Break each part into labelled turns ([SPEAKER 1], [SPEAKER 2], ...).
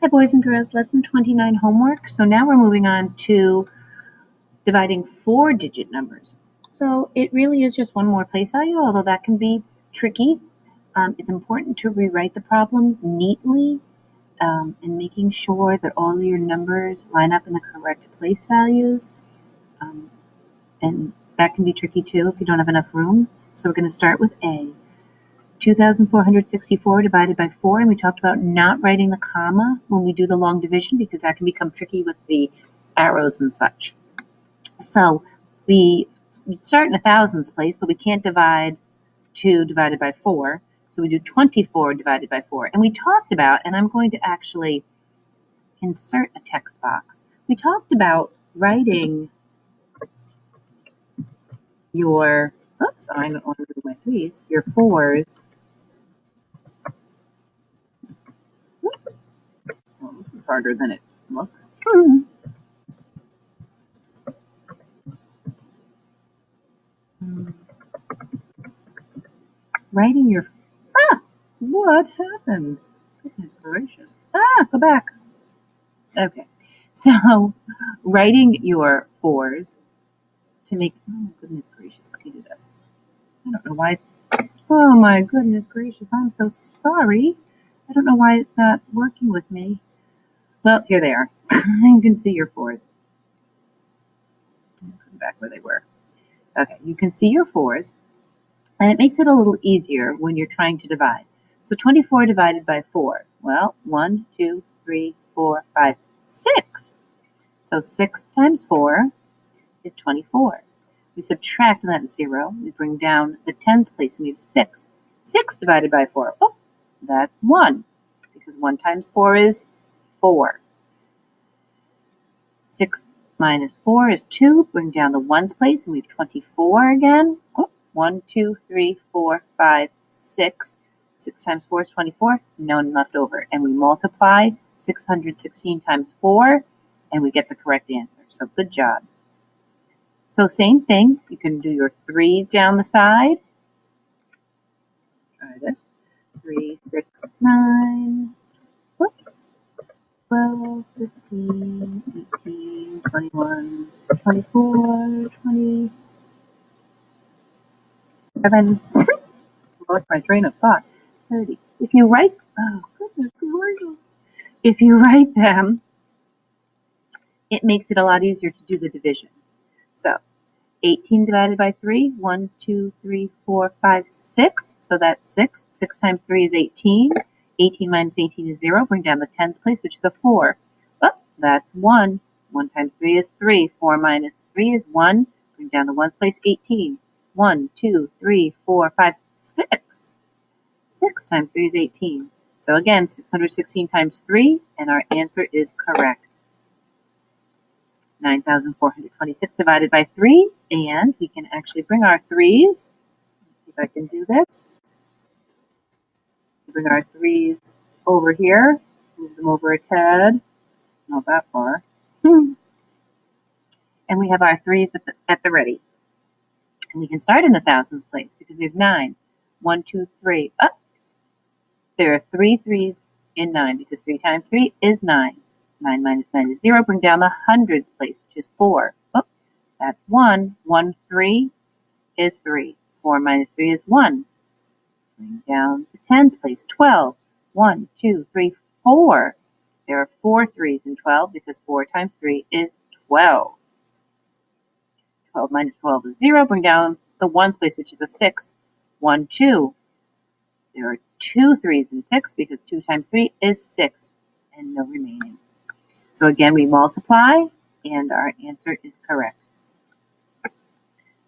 [SPEAKER 1] Hi boys and girls, lesson 29 homework. So now we're moving on to dividing 4-digit numbers. So it really is just one more place value, although that can be tricky. It's important to rewrite the problems neatly and making sure that all your numbers line up in the correct place values. And that can be tricky too if you don't have enough room. So we're going to start with A. 2,464 divided by 4, and we talked about not writing the comma when we do the long division because that can become tricky with the arrows and such. So we start in the thousands place, but we can't divide 2 divided by 4, so we do 24 divided by 4. And we talked about, and I'm going to actually insert a text box, we talked about writing your, oops, I don't want to do my 3s, your 4s. Oops. Well, this is harder than it looks. Writing your, what happened? Goodness gracious. Go back. Okay. So, writing your 4s to make, oh goodness gracious, let me do this. I don't know why oh my goodness gracious, I'm so sorry. I don't know why it's not working with me. Well, here they are. You can see your 4s. Put them back where they were. Okay, you can see your 4s, and it makes it a little easier when you're trying to divide. So 24 divided by 4. Well, 1, 2, 3, 4, 5, 6. So 6 times 4 is 24. We subtract that 0. We bring down the tens place, and we have 6. 6 divided by 4. Oh, that's 1, because 1 times 4 is 4. 6 minus 4 is 2. Bring down the ones place, and we have 24 again. Oh, 1, 2, 3, 4, 5, 6. 6 times 4 is 24. None left over. And we multiply 616 times 4, and we get the correct answer. So good job. So same thing. You can do your 3s down the side. Try this. 3, 6, 9. Whoops. 12, 15, 18, 21, 24, 27. Lost my train of thought. 30. If you write, oh goodness gracious. If you write them, it makes it a lot easier to do the division. So 18 divided by 3, 1, 2, 3, 4, 5, 6. So that's 6. 6 times 3 is 18. 18 minus 18 is 0. Bring down the tens place, which is a 4. Oh, that's 1. 1 times 3 is 3. 4 minus 3 is 1. Bring down the ones place, 18. 1, 2, 3, 4, 5, 6. 6 times 3 is 18. So again, 616 times 3, and our answer is correct. 9,426 divided by 3, and we can actually bring our 3s. Let's see if I can do this. Bring our 3s over here, move them over a tad, not that far. And we have our 3s at the ready. And we can start in the thousands place because we have 9. 1, 2, 3. Up. There are 3 3s in 9 because 3 times 3 is 9. 9 minus 9 is 0. Bring down the hundreds place, which is 4. Oh, that's 1. 1, 3 is 3. 4 minus 3 is 1. Bring down the tens place, 12. 1, 2, 3, 4. There are 4 3s in 12 because 4 times 3 is 12. 12 minus 12 is 0. Bring down the ones place, which is a 6. 1, 2. There are 2 3s in 6 because 2 times 3 is 6. And no remaining. So again, we multiply, and our answer is correct.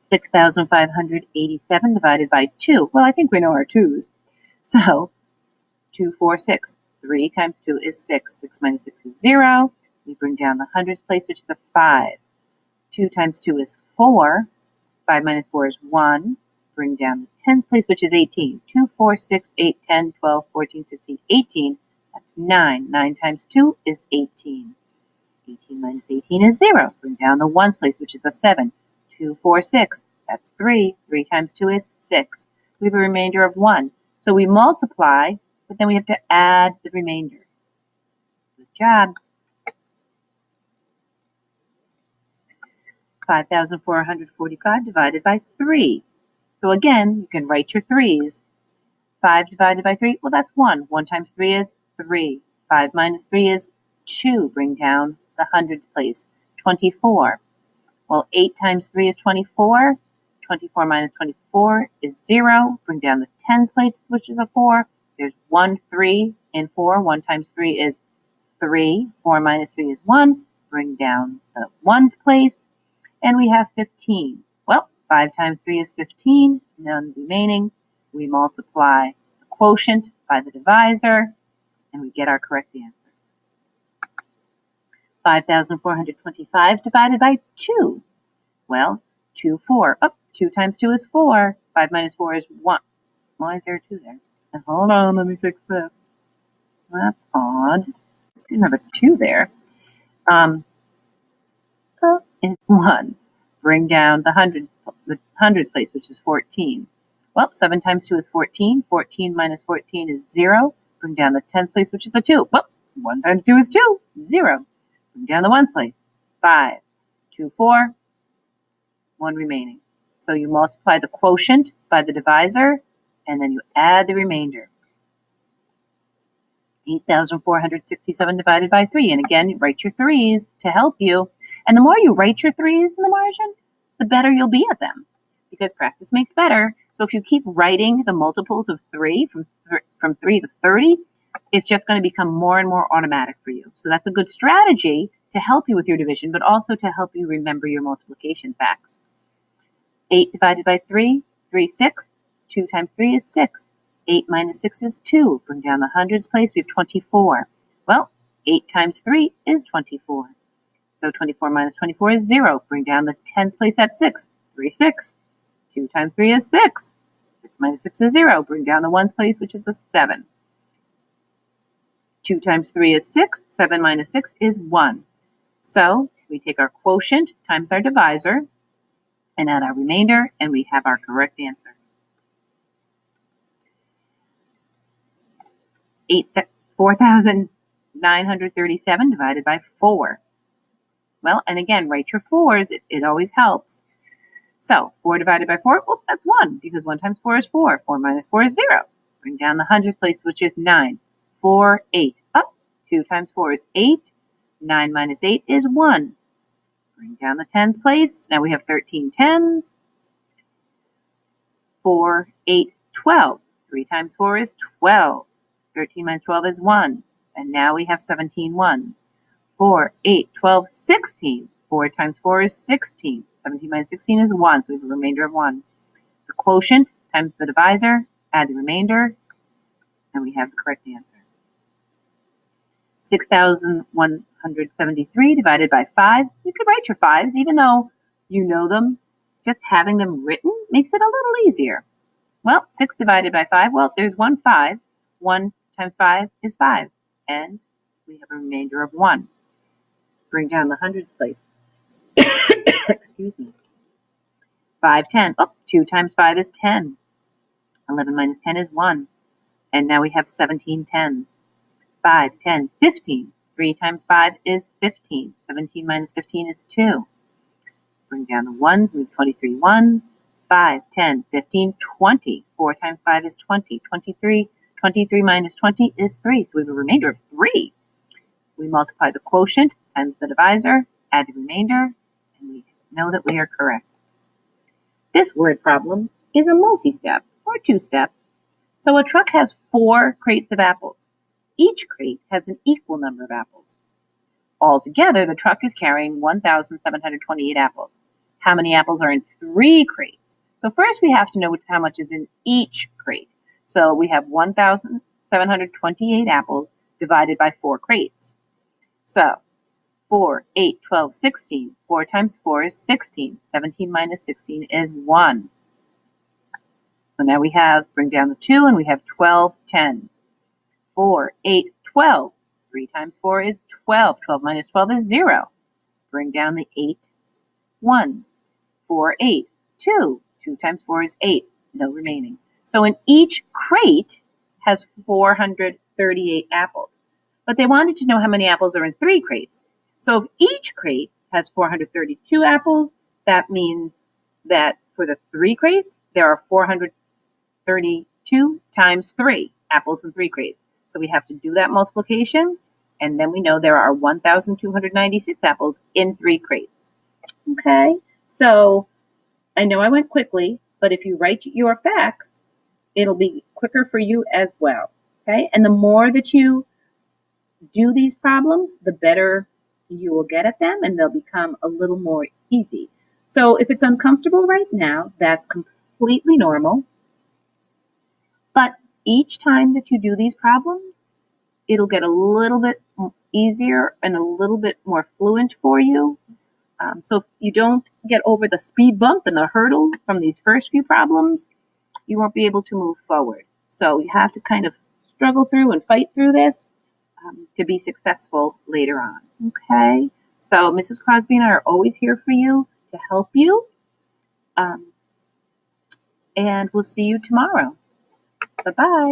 [SPEAKER 1] 6,587 divided by 2. Well, I think we know our 2s. So 2, 4, 6. 3 times 2 is 6. 6 minus 6 is 0. We bring down the hundreds place, which is a 5. 2 times 2 is 4. 5 minus 4 is 1. Bring down the tens place, which is 18. 2, 4, 6, 8, 10, 12, 14, 16, 18. That's 9. 9 times 2 is 18. 18 minus 18 is 0. Bring down the ones place, which is a 7. 2, 4, 6. That's 3. 3 times 2 is 6. We have a remainder of 1. So we multiply, but then we have to add the remainder. The job. 5,445 divided by 3. So again, you can write your 3's. 5 divided by 3, well, that's 1. 1 times 3 is 3. 5 minus 3 is 2. Bring down the hundreds place. 24. Well, 8 times 3 is 24. 24 minus 24 is 0. Bring down the tens place, which is a 4. There's 1 3 in 4. 1 times 3 is 3. 4 minus 3 is 1. Bring down the ones place. And we have 15. Well, 5 times 3 is 15. None remaining. We multiply the quotient by the divisor, and we get our correct answer. 5,425 divided by 2. Well, 2, 4. Oh, 2 times 2 is 4. 5 minus 4 is 1. Why is there a 2 there? And hold on, let me fix this. That's odd. Didn't have a 2 there. Is 1. Bring down the hundreds place, which is 14. Well, 7 times 2 is 14. 14 minus 14 is 0. Bring down the tens place, which is a 2. Well, 1 times 2 is 2. 0. Bring down the ones place. 5. 2, 4. 1 remaining. So you multiply the quotient by the divisor, and then you add the remainder. 8,467 divided by 3. And again, you write your 3's to help you. And the more you write your 3's in the margin, the better you'll be at them, because practice makes better. So if you keep writing the multiples of 3 from 3 to 30, it's just going to become more and more automatic for you. So that's a good strategy to help you with your division, but also to help you remember your multiplication facts. 8 divided by 3, 3, 6. 2 times 3 is 6. 8 minus 6 is 2. Bring down the hundreds place, we have 24. Well, 8 times 3 is 24. So 24 minus 24 is 0. Bring down the tens place, that's 6. 3, 6. 2 times 3 is 6. 6 minus 6 is 0. Bring down the ones place, which is a 7. 2 times 3 is 6. 7 minus 6 is 1. So we take our quotient times our divisor and add our remainder, and we have our correct answer. 4,937 divided by 4. Well, and again, write your 4's. It always helps. So 4 divided by 4, well, that's 1, because 1 times 4 is 4. 4 minus 4 is 0. Bring down the hundreds place, which is 9. 4, 8. Up. 2 times 4 is 8. 9 minus 8 is 1. Bring down the tens place. Now we have 13 tens. 4, 8, 12. 3 times 4 is 12. 13 minus 12 is 1. And now we have 17 ones. 4, 8, 12, 16. 4 times 4 is 16. 17 minus 16 is 1, so we have a remainder of 1. The quotient times the divisor, add the remainder, and we have the correct answer. 6,173 divided by 5. You could write your 5's, even though you know them. Just having them written makes it a little easier. Well, 6 divided by 5, well, there's 1 5. 1 times 5 is 5, and we have a remainder of 1. Bring down the hundreds place. Excuse me. 5, 10. Oh, 2 times 5 is 10. 11 minus 10 is 1. And now we have 17 tens. 5, 10, 15. 3 times 5 is 15. 17 minus 15 is 2. Bring down the ones, move 23 ones. 5, 10, 15, 20. 4 times 5 is 20. 23. 23 minus 20 is 3. So we have a remainder of 3. We multiply the quotient times the divisor, add the remainder, and we know that we are correct. This word problem is a multi-step or two-step. So a truck has 4 crates of apples. Each crate has an equal number of apples. Altogether, the truck is carrying 1,728 apples. How many apples are in 3 crates? So first we have to know how much is in each crate. So we have 1,728 apples divided by 4 crates. So 4, 8, 12, 16. 4 times 4 is 16. 17 minus 16 is 1. So now we have, bring down the 2, and we have 12 tens. 4, 8, 12. 3 times 4 is 12. 12 minus 12 is 0. Bring down the 8 ones. 4, 8, 2. 2 times 4 is 8. No remaining. So in each crate has 438 apples. but they wanted to know how many apples are in 3 crates. So if each crate has 432 apples, that means that for the 3 crates, there are 432 times 3 apples in 3 crates. So we have to do that multiplication, and then we know there are 1,296 apples in 3 crates. Okay, so I know I went quickly, but if you write your facts, it'll be quicker for you as well. Okay, and the more that you do these problems, the better you will get at them, and they'll become a little more easy. So if it's uncomfortable right now, that's completely normal. But each time that you do these problems, it'll get a little bit easier and a little bit more fluent for you. So if you don't get over the speed bump and the hurdle from these first few problems, you won't be able to move forward. So you have to kind of struggle through and fight through this to be successful later on. Okay? So Mrs. Crosby and I are always here for you to help you. And we'll see you tomorrow. Bye-bye.